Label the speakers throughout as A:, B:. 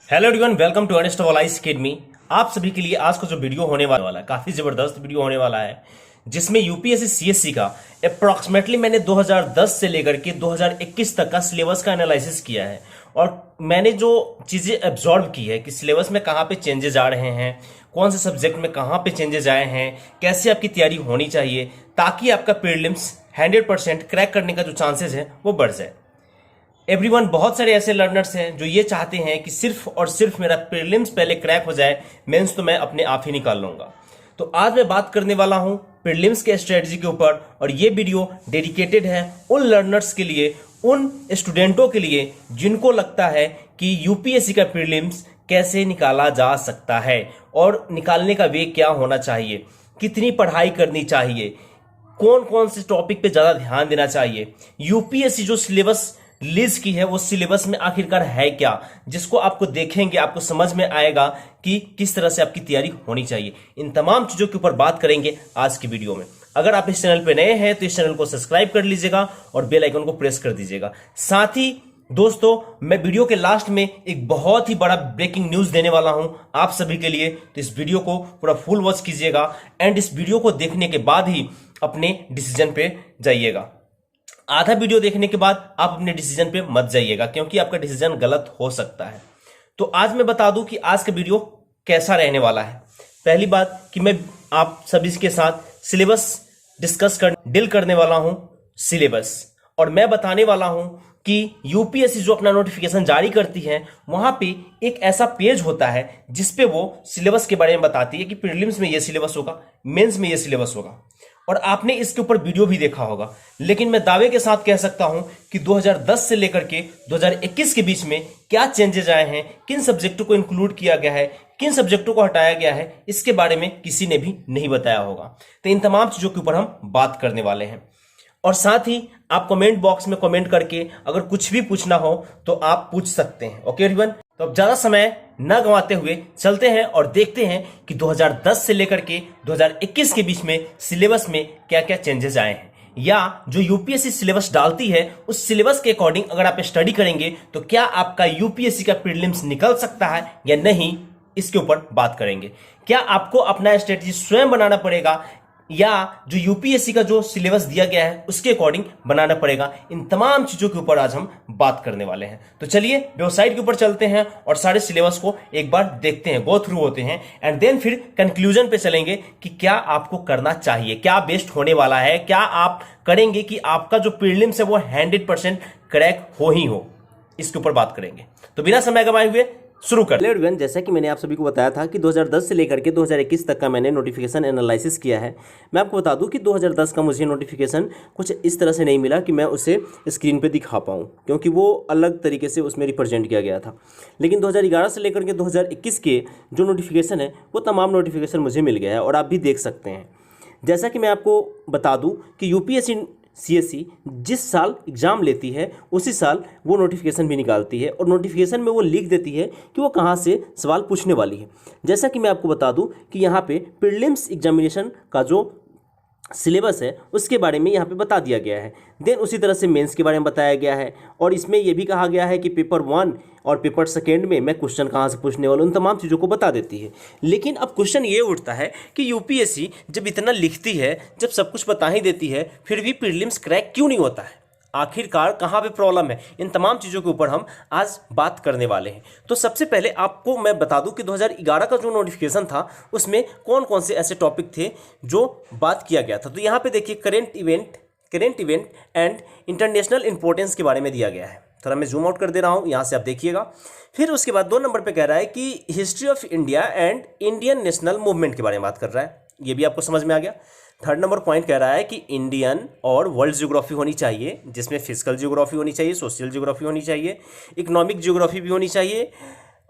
A: Hello everyone, welcome to Ernest Wallace academy. आप सभी के लिए आज का जो वीडियो होने वाला है काफी जबरदस्त वीडियो होने वाला है, जिसमें यूपीएससी सीएससी का अप्रॉक्सीमेटली मैंने 2010 से लेकर के 2021 तक का सिलेबस का एनालिसिस किया है और मैंने जो चीजें एब्जॉर्व की है कि सिलेबस में कहाँ पे चेंजेस आ रहे हैं, कौन से सब्जेक्ट में कहाँ पे चेंजेस आए हैं, कैसे आपकी तैयारी होनी चाहिए ताकि आपका प्रीलिम्स 100% क्रैक करने का जो चांसेस है वो बढ़ जाए। एवरीवन, बहुत सारे ऐसे लर्नर्स हैं जो ये चाहते हैं कि सिर्फ और सिर्फ मेरा प्रीलिम्स पहले क्रैक हो जाए, मेंस तो मैं अपने आप ही निकाल लूंगा। तो आज मैं बात करने वाला हूं प्रीलिम्स के स्ट्रेटजी के ऊपर और ये वीडियो डेडिकेटेड है उन लर्नर्स के लिए, उन स्टूडेंटों के लिए जिनको लगता है कि यूपीएससी का प्रीलिम्स कैसे निकाला जा सकता है और निकालने का वे क्या होना चाहिए, कितनी पढ़ाई करनी चाहिए, कौन कौन से टॉपिक पे ज्यादा ध्यान देना चाहिए, यूपीएससी जो सिलेबस रिलीज की है वो सिलेबस में आखिरकार है क्या, जिसको आपको देखेंगे आपको समझ में आएगा कि किस तरह से आपकी तैयारी होनी चाहिए। इन तमाम चीजों के ऊपर बात करेंगे आज की वीडियो में। अगर आप इस चैनल पे नए हैं तो इस चैनल को सब्सक्राइब कर लीजिएगा और बेल आइकन को प्रेस कर दीजिएगा। साथ ही दोस्तों, मैं वीडियो के लास्ट में एक बहुत ही बड़ा ब्रेकिंग न्यूज देने वाला हूं आप सभी के लिए, तो इस वीडियो को पूरा फुल वॉच कीजिएगा एंड इस वीडियो को देखने के बाद ही अपने डिसीजन पे जाइएगा। आधा वीडियो देखने के बाद आप अपने डिसीजन पे मत जाइएगा, क्योंकि आपका डिसीजन गलत हो सकता है। तो आज मैं बता दूं कि आज का वीडियो कैसा रहने वाला है। पहली बात कि मैं आप सभी के साथ सिलेबस डील करने वाला हूं सिलेबस, और मैं बताने वाला हूं कि यूपीएससी जो अपना नोटिफिकेशन जारी करती है वहां पे एक ऐसा पेज होता है जिसपे वो सिलेबस के बारे में बताती है कि प्रीलिम्स में ये सिलेबस होगा, मेंस में ये सिलेबस होगा, और आपने इसके ऊपर वीडियो भी देखा होगा। लेकिन मैं दावे के साथ कह सकता हूं कि 2010 से लेकर के 2021 के बीच में क्या चेंजेस आए हैं, किन सब्जेक्टों को इंक्लूड किया गया है, किन सब्जेक्टों को हटाया गया है, इसके बारे में किसी ने भी नहीं बताया होगा। तो इन तमाम चीजों के ऊपर हम बात करने वाले हैं। और साथ ही आप कमेंट बॉक्स में कमेंट करके अगर कुछ भी पूछना हो तो आप पूछ सकते हैं। ओके एवरीवन, तो अब ज्यादा समय न गंवाते हुए चलते हैं और देखते हैं कि 2010 से लेकर के 2021 के बीच में सिलेबस में क्या क्या चेंजेस आए हैं, या जो यूपीएससी सिलेबस डालती है उस सिलेबस के अकॉर्डिंग अगर आप स्टडी करेंगे तो क्या आपका यूपीएससी का प्रीलिम्स निकल सकता है या नहीं, इसके ऊपर बात करेंगे। क्या आपको अपना स्ट्रेटजी स्वयं बनाना पड़ेगा या जो यूपीएससी का जो सिलेबस दिया गया है उसके अकॉर्डिंग बनाना पड़ेगा, इन तमाम चीजों के ऊपर आज हम बात करने वाले हैं। तो चलिए वेबसाइट के ऊपर चलते हैं और सारे सिलेबस को एक बार देखते हैं, गो थ्रू होते हैं एंड देन फिर कंक्लूजन पे चलेंगे कि क्या आपको करना चाहिए, क्या बेस्ट होने वाला है, क्या आप करेंगे कि आपका जो प्रीलिम्स है वो 100% क्रैक हो ही हो, इसके ऊपर बात करेंगे। तो बिना समय गंवाए हुए शुरू कर।
B: एवरीवन, जैसा कि मैंने आप सभी को बताया था कि 2010 से लेकर के 2021 तक का मैंने नोटिफिकेशन एनालिसिस किया है। मैं आपको बता दूं कि 2010 का मुझे नोटिफिकेशन कुछ इस तरह से नहीं मिला कि मैं उसे स्क्रीन पे दिखा पाऊं, क्योंकि वो अलग तरीके से उसमें रिप्रेजेंट किया गया था। लेकिन 2011 से लेकर के 2021 के जो नोटिफिकेशन है वो तमाम नोटिफिकेशन मुझे मिल गया है और आप भी देख सकते हैं। जैसा कि मैं आपको बता दूँ कि यूपीएससी सीएससी जिस साल एग्ज़ाम लेती है उसी साल वो नोटिफिकेशन भी निकालती है और नोटिफिकेशन में वो लिख देती है कि वो कहाँ से सवाल पूछने वाली है। जैसा कि मैं आपको बता दूं कि यहाँ पे प्रीलिम्स एग्जामिनेशन का जो सिलेबस है उसके बारे में यहाँ पे बता दिया गया है। देन उसी तरह से मेंस के बारे में बताया गया है और इसमें यह भी कहा गया है कि पेपर 1 और पेपर 2 में मैं क्वेश्चन कहाँ से पूछने वाला हूँ, उन तमाम चीज़ों को बता देती है। लेकिन अब क्वेश्चन ये उठता है कि यूपीएससी जब इतना लिखती है, जब सब कुछ बता ही देती है, फिर भी प्रीलिम्स क्रैक क्यों नहीं होता है, आखिरकार कहाँ पे प्रॉब्लम है, इन तमाम चीज़ों के ऊपर हम आज बात करने वाले हैं। तो सबसे पहले आपको मैं बता दूं कि 2011 का जो नोटिफिकेशन था उसमें कौन कौन से ऐसे टॉपिक थे जो बात किया गया था। तो यहाँ पे देखिए current event and international importance के बारे में दिया गया है। थोड़ा मैं जूम आउट कर दे रहा हूँ, यहाँ से आप देखिएगा। फिर उसके बाद 2 नंबर पर कह रहा है कि history of India and Indian national movement के बारे में बात कर रहा है, ये भी आपको समझ में आ गया। 3rd नंबर पॉइंट कह रहा है कि इंडियन और वर्ल्ड ज्योग्राफी होनी चाहिए, जिसमें फिजिकल ज्योग्राफी होनी चाहिए, सोशल ज्योग्राफी होनी चाहिए, इकोनॉमिक ज्योग्राफी भी होनी चाहिए,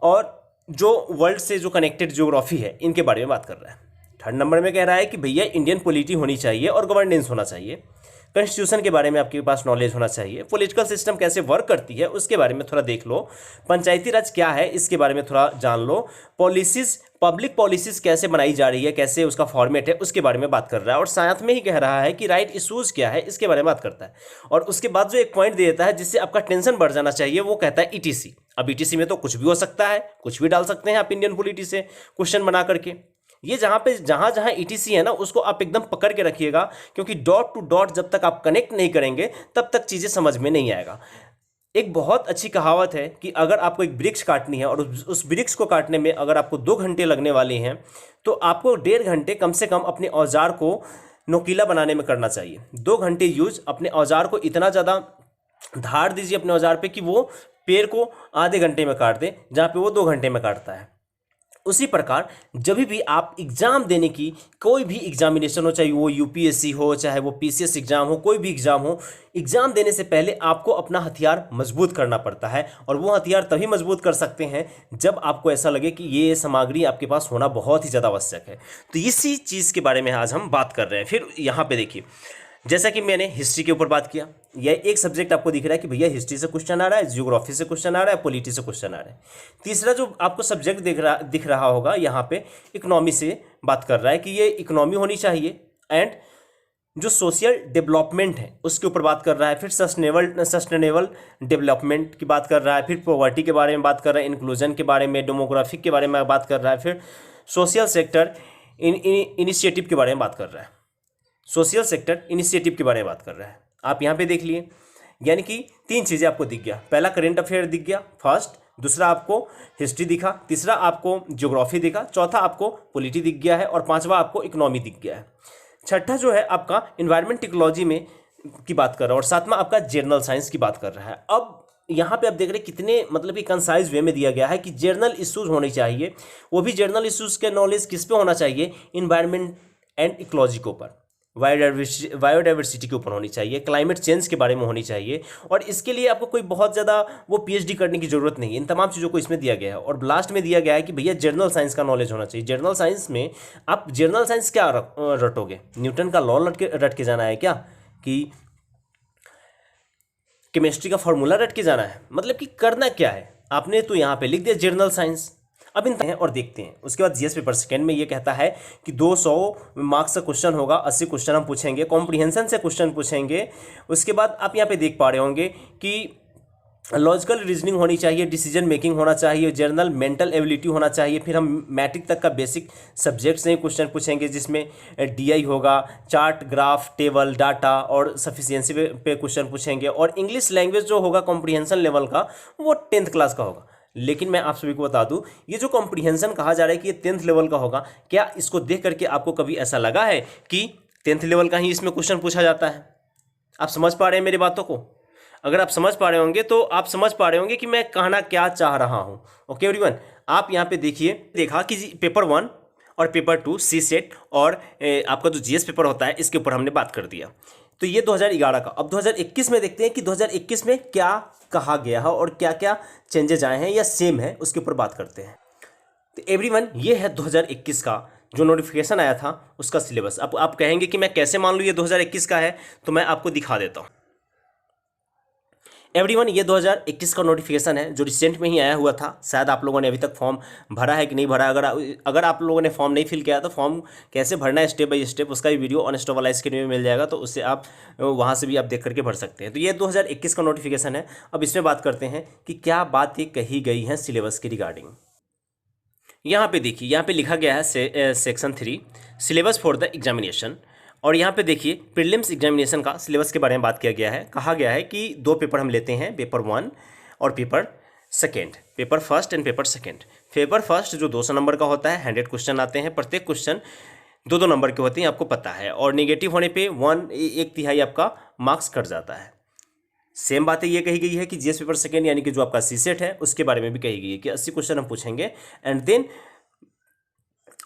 B: और जो वर्ल्ड से जो कनेक्टेड ज्योग्राफी है इनके बारे में बात कर रहा है। 3rd नंबर में कह रहा है कि भैया इंडियन पॉलिटी होनी चाहिए और गवर्नेंस होना चाहिए, कॉन्स्टिट्यूशन के बारे में आपके पास नॉलेज होना चाहिए, पॉलिटिकल सिस्टम कैसे वर्क करती है उसके बारे में थोड़ा देख लो, पंचायती राज क्या है इसके बारे में थोड़ा जान लो, पब्लिक पॉलिसीज कैसे बनाई जा रही है, कैसे उसका फॉर्मेट है, उसके बारे में बात कर रहा है। और साथ में ही कह रहा है कि राइट इशूज क्या है, इसके बारे में बात करता है। और उसके बाद जो एक पॉइंट दे देता है जिससे आपका टेंशन बढ़ जाना चाहिए, वो कहता है ईटीसी। अब ईटीसी में तो कुछ भी हो सकता है, कुछ भी डाल सकते हैं आप इंडियन पॉलिटी से क्वेश्चन बना करके। ये जहां जहां ईटीसी है ना, उसको आप एकदम पकड़ के रखिएगा, क्योंकि डॉट टू डॉट जब तक आप कनेक्ट नहीं करेंगे तब तक चीजें समझ में नहीं आएगा। एक बहुत अच्छी कहावत है कि अगर आपको एक वृक्ष काटनी है और उस वृक्ष को काटने में अगर आपको 2 घंटे लगने वाले हैं, तो आपको 1.5 घंटे कम से कम अपने औजार को नोकीला बनाने में करना चाहिए। 2 घंटे यूज अपने औजार को इतना ज़्यादा धार दीजिए अपने औजार पे कि वो पेड़ को आधे घंटे में काट दे, जहाँ पे वो 2 घंटे में काटता है। उसी प्रकार जब भी आप एग्ज़ाम देने की, कोई भी एग्जामिनेशन हो, चाहे वो यूपीएससी हो, चाहे वो पीसीएस एग्ज़ाम हो, कोई भी एग्ज़ाम हो, एग्ज़ाम देने से पहले आपको अपना हथियार मजबूत करना पड़ता है। और वो हथियार तभी मजबूत कर सकते हैं जब आपको ऐसा लगे कि ये सामग्री आपके पास होना बहुत ही ज़्यादा आवश्यक है। तो इसी चीज़ के बारे में आज हम बात कर रहे हैं। फिर यहाँ पे देखिए, जैसा कि मैंने हिस्ट्री के ऊपर बात किया, यह एक सब्जेक्ट आपको दिख रहा है कि भैया हिस्ट्री से क्वेश्चन आ रहा है, ज्योग्राफी से क्वेश्चन आ रहा है, पॉलिटी से क्वेश्चन आ रहा है। तीसरा जो आपको सब्जेक्ट दिख रहा होगा यहाँ पे, इकोनॉमी से बात कर रहा है कि ये इकोनॉमी होनी चाहिए, एंड जो सोशल डेवलपमेंट है उसके ऊपर बात कर रहा है। फिर सस्टेनेबल डेवलपमेंट की बात कर रहा है, फिर पॉवर्टी के बारे में बात कर रहा है, इंक्लूजन के बारे में, डेमोग्राफिक के बारे में बात कर रहा है, फिर सोशल सेक्टर इनिशिएटिव के बारे में बात कर रहा है, सोशल सेक्टर इनिशिएटिव के बारे में बात कर रहा है। आप यहाँ पे देख लिए, यानी कि 3 चीज़ें आपको दिख गया। पहला करंट अफेयर दिख गया फर्स्ट, दूसरा आपको हिस्ट्री दिखा, तीसरा आपको ज्योग्राफी दिखा, चौथा आपको पॉलिटी दिख गया है, और 5वां आपको इकोनॉमी दिख गया है। छठा जो है आपका इन्वायरमेंट इकोलॉजी में की बात कर रहा है, और 7वां आपका जनरल साइंस की बात कर रहा है। अब यहाँ पे आप देख रहे हैं कितने मतलब कि कंसाइज वे में दिया गया है कि जर्नल इश्यूज होने चाहिए, वो भी जर्नल इश्यूज के नॉलेज किस पे होना चाहिए, इन्वायरमेंट एंड इकोलॉजी के ऊपर, बायोडाइवर्सिटी के ऊपर होनी चाहिए, क्लाइमेट चेंज के बारे में होनी चाहिए। और इसके लिए आपको कोई बहुत ज़्यादा वो पीएचडी करने की जरूरत नहीं है, इन तमाम चीज़ों को इसमें दिया गया है। और लास्ट में दिया गया है कि भैया जर्नल साइंस का नॉलेज होना चाहिए। जर्नल साइंस में आप जर्नल साइंस क्या रटोगे, न्यूटन का लॉ रट के जाना है क्या, कि केमिस्ट्री का फॉर्मूला रट के जाना है, मतलब कि करना क्या है आपने, तो यहाँ पे लिख दिया जर्नल साइंस। अब इन हैं और देखते हैं। उसके बाद जीएस पेपर सेकंड में ये कहता है कि 200 मार्क्स का क्वेश्चन होगा, 80 क्वेश्चन हम पूछेंगे, कॉम्प्रिहेंशन से क्वेश्चन पूछेंगे। उसके बाद आप यहाँ पे देख पा रहे होंगे कि लॉजिकल रीजनिंग होनी चाहिए, डिसीजन मेकिंग होना चाहिए, जर्नल मेंटल एबिलिटी होना चाहिए। फिर हम मैट्रिक तक का बेसिक सब्जेक्ट से क्वेश्चन पूछेंगे, जिसमें डीआई होगा, चार्ट, ग्राफ, टेबल, डाटा और सफिशिएंसी पे क्वेश्चन पूछेंगे। और इंग्लिश लैंग्वेज जो होगा कॉम्प्रिहेंशन लेवल का, वो 10th क्लास का होगा। लेकिन मैं आप सभी को बता दूं, ये जो कॉम्प्रिहेंशन कहा जा रहा है कि ये 10th लेवल का होगा, क्या इसको देख करके आपको कभी ऐसा लगा है कि 10th लेवल का ही इसमें क्वेश्चन पूछा जाता है? आप समझ पा रहे हैं मेरी बातों को? अगर आप समझ पा रहे होंगे तो आप समझ पा रहे होंगे कि मैं कहना क्या चाह रहा हूं। ओके एवरीवन, आप यहाँ पे देखिए, देखा कि पेपर 1 और पेपर 2 सी सेट और आपका जो जीएस पेपर होता है, इसके ऊपर हमने बात कर दिया। तो ये 2011 का। अब 2021 में देखते हैं कि 2021 में क्या कहा गया है और क्या क्या चेंजेज आए हैं या सेम है, उसके ऊपर बात करते हैं। तो एवरीवन, ये है 2021 का जो नोटिफिकेशन आया था, उसका सिलेबस। अब आप कहेंगे कि मैं कैसे मान लूँ ये 2021 का है, तो मैं आपको दिखा देता हूँ। एवरीवन, ये 2021 का नोटिफिकेशन है जो रिसेंट में ही आया हुआ था। शायद आप लोगों ने अभी तक फॉर्म भरा है कि नहीं भरा। अगर आप लोगों ने फॉर्म नहीं फिल किया तो फॉर्म कैसे भरना है स्टेप बाय स्टेप, उसका भी वीडियो ऑनेस्ट वाला स्क्रीन में मिल जाएगा, तो उससे आप वहाँ से भी आप देख करके भर सकते हैं। तो ये 2021 का नोटिफिकेशन है। अब इसमें बात करते हैं कि क्या बात ये कही गई है सिलेबस की रिगार्डिंग। यहाँ पे देखिए, यहाँ पे लिखा गया है section 3 syllabus for the examination. और यहाँ पे देखिए प्रीलिम्स एग्जामिनेशन का सिलेबस के बारे में बात किया गया है। कहा गया है कि 2 पेपर हम लेते हैं, पेपर 1 और paper second, paper first and paper second. Paper first जो 200 नंबर का होता है, 100 क्वेश्चन आते हैं, प्रत्येक क्वेश्चन 2-2 नंबर के होते हैं, आपको पता है। और नेगेटिव होने पे 1/3 आपका मार्क्स कट जाता है। सेम बातें ये कही गई है कि जीएस पेपर सेकेंड यानी कि जो आपका सी सेट है, उसके बारे में भी कही गई है कि 80 क्वेश्चन हम पूछेंगे एंड देन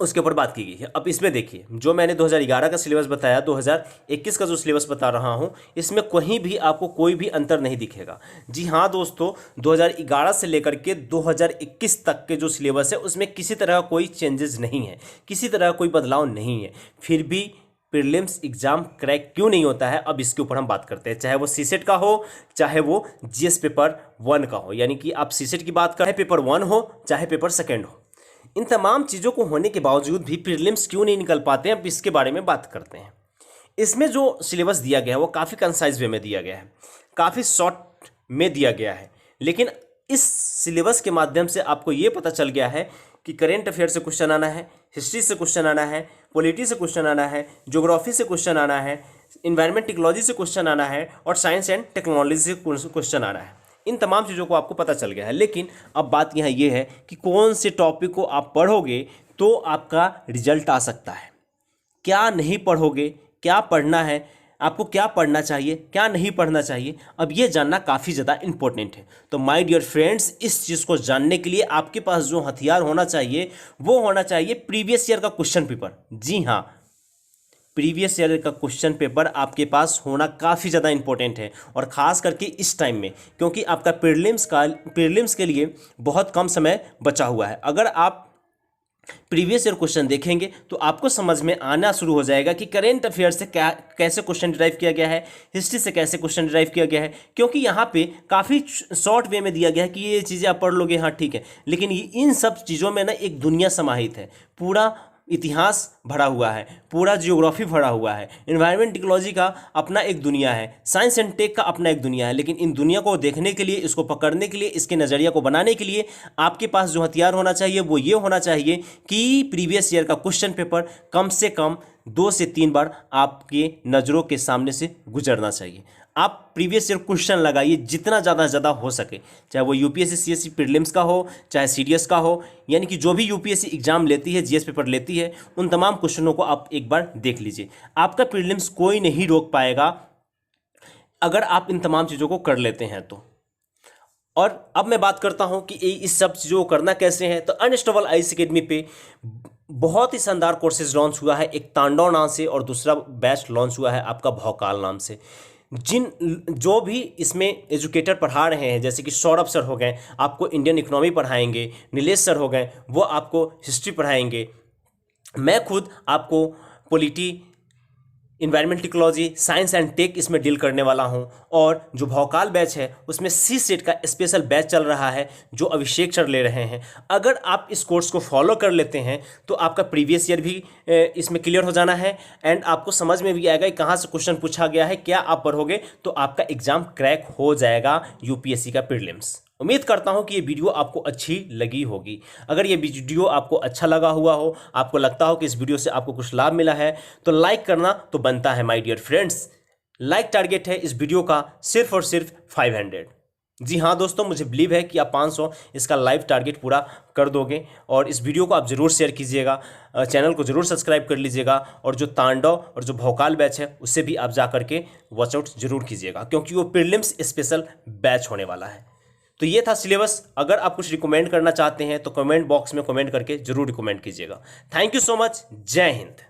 B: उसके ऊपर बात की गई है। अब इसमें देखिए, जो मैंने 2011 का सिलेबस बताया, 2021 का जो सिलेबस बता रहा हूं, इसमें कहीं भी आपको कोई भी अंतर नहीं दिखेगा। जी हाँ दोस्तों, 2011 से लेकर के 2021 तक के जो सिलेबस है, उसमें किसी तरह का कोई चेंजेस नहीं है, किसी तरह का कोई बदलाव नहीं है। फिर भी प्रीलिम्स एग्जाम क्रैक क्यों नहीं होता है, अब इसके ऊपर हम बात करते हैं। चाहे वो सीसेट का हो, चाहे वो जीएस पेपर 1 का हो, यानी कि आप सीसेट की बात करें, पेपर 1 हो चाहे पेपर सेकेंड हो,
A: इन तमाम चीज़ों को होने के बावजूद भी प्रीलिम्स क्यों नहीं निकल पाते हैं, अब इसके बारे में बात करते हैं। इसमें जो सिलेबस दिया गया है वो काफ़ी कंसाइज वे में दिया गया है, काफ़ी शॉर्ट में दिया गया है, लेकिन इस सिलेबस के माध्यम से आपको ये पता चल गया है कि करेंट अफेयर से क्वेश्चन आना है, हिस्ट्री से क्वेश्चन आना है, पॉलिटी से क्वेश्चन आना है, ज्योग्राफी से क्वेश्चन आना है, इन्वायरमेंट टेक्नोलॉजी से क्वेश्चन आना है और साइंस एंड टेक्नोलॉजी से क्वेश्चन आना है। इन तमाम चीज़ों को आपको पता चल गया है, लेकिन अब बात यहाँ ये है कि कौन से टॉपिक को आप पढ़ोगे तो आपका रिजल्ट आ सकता है, क्या नहीं पढ़ोगे, क्या पढ़ना है, आपको क्या पढ़ना चाहिए, क्या नहीं पढ़ना चाहिए, अब ये जानना काफ़ी ज़्यादा इंपॉर्टेंट है। तो माय डियर फ्रेंड्स, इस चीज़ को जानने के लिए आपके पास जो हथियार होना चाहिए वो होना चाहिए प्रीवियस ईयर का क्वेश्चन पेपर। जी हाँ, प्रीवियस ईयर का क्वेश्चन पेपर आपके पास होना काफ़ी ज़्यादा इंपॉर्टेंट है, और ख़ास करके इस टाइम में, क्योंकि आपका प्रीलिम्स के लिए बहुत कम समय बचा हुआ है। अगर आप प्रीवियस ईयर क्वेश्चन देखेंगे तो आपको समझ में आना शुरू हो जाएगा कि करेंट अफेयर से कैसे क्वेश्चन डिराइव किया गया है, हिस्ट्री से कैसे क्वेश्चन डिराइव किया गया है, क्योंकि यहाँ पे काफ़ी शॉर्ट वे में दिया गया है कि ये चीज़ें आप पढ़ लोगे, हाँ ठीक है, लेकिन इन सब चीज़ों में ना एक दुनिया समाहित है, पूरा इतिहास भरा हुआ है, पूरा जियोग्राफी भरा हुआ है, इन्वायरमेंट टेक्नोलॉजी का अपना एक दुनिया है, साइंस एंड टेक का अपना एक दुनिया है। लेकिन इन दुनिया को देखने के लिए, इसको पकड़ने के लिए, इसके नज़रिया को बनाने के लिए आपके पास जो हथियार होना चाहिए वो ये होना चाहिए कि प्रीवियस ईयर का क्वेश्चन पेपर कम से कम 2 से 3 बार आपके नज़रों के सामने से गुजरना चाहिए। आप प्रीवियस ईयर क्वेश्चन लगाइए जितना ज़्यादा हो सके, चाहे वो यूपीएससी सीएससी प्रीलिम्स का हो, चाहे सीडीएस का हो, यानी कि जो भी यूपीएससी एग्जाम लेती है, जीएस पेपर लेती है, उन तमाम क्वेश्चनों को आप एक बार देख लीजिए। आपका प्रीलिम्स कोई नहीं रोक पाएगा अगर आप इन तमाम चीज़ों को कर लेते हैं तो। और अब मैं बात करता हूं कि इस सब चीज़ों को करना कैसे है। तो अनस्टेबल आईएएस एकेडमी पे बहुत ही शानदार कोर्सेज लॉन्च हुआ है, एक तांडव नाम से, और दूसरा बैच लॉन्च हुआ है आपका भौकाल नाम से। जो भी इसमें एजुकेटर पढ़ा रहे हैं, जैसे कि सौरभ सर हो गए, आपको इंडियन इकोनॉमी पढ़ाएंगे, नीलेश सर हो गए, वो आपको हिस्ट्री पढ़ाएंगे, मैं खुद आपको polity, environment technology, science and tech इसमें डील करने वाला हूं। और जो भौकाल बैच है उसमें सी सेट का स्पेशल बैच चल रहा है जो अभिषेक सर ले रहे हैं। अगर आप इस कोर्स को फॉलो कर लेते हैं तो आपका प्रीवियस ईयर भी इसमें क्लियर हो जाना है, एंड आपको समझ में भी आएगा कि कहाँ से क्वेश्चन पूछा गया है, क्या आप पढ़ोगे तो आपका एग्जाम क्रैक हो जाएगा यूपीएससी का प्रीलिम्स। उम्मीद करता हूं कि ये वीडियो आपको अच्छी लगी होगी। अगर ये वीडियो आपको अच्छा लगा हुआ हो, आपको लगता हो कि इस वीडियो से आपको कुछ लाभ मिला है, तो लाइक करना तो बनता है my dear friends. Like target है इस वीडियो का सिर्फ और सिर्फ 500। जी हाँ दोस्तों, मुझे बिलीव है कि आप 500 इसका लाइव टारगेट पूरा कर दोगे, और इस वीडियो को आप ज़रूर शेयर कीजिएगा, चैनल को ज़रूर सब्सक्राइब कर लीजिएगा, और जो तांडव और जो भौकाल बैच है उससे भी आप जा करके वॉचआउट जरूर कीजिएगा, क्योंकि वो प्रीलिम्स स्पेशल बैच होने वाला है। तो ये था सिलेबस। अगर आप कुछ रिकमेंड करना चाहते हैं तो कमेंट बॉक्स में कमेंट करके जरूर रिकमेंड कीजिएगा। Thank you so much. जय हिंद।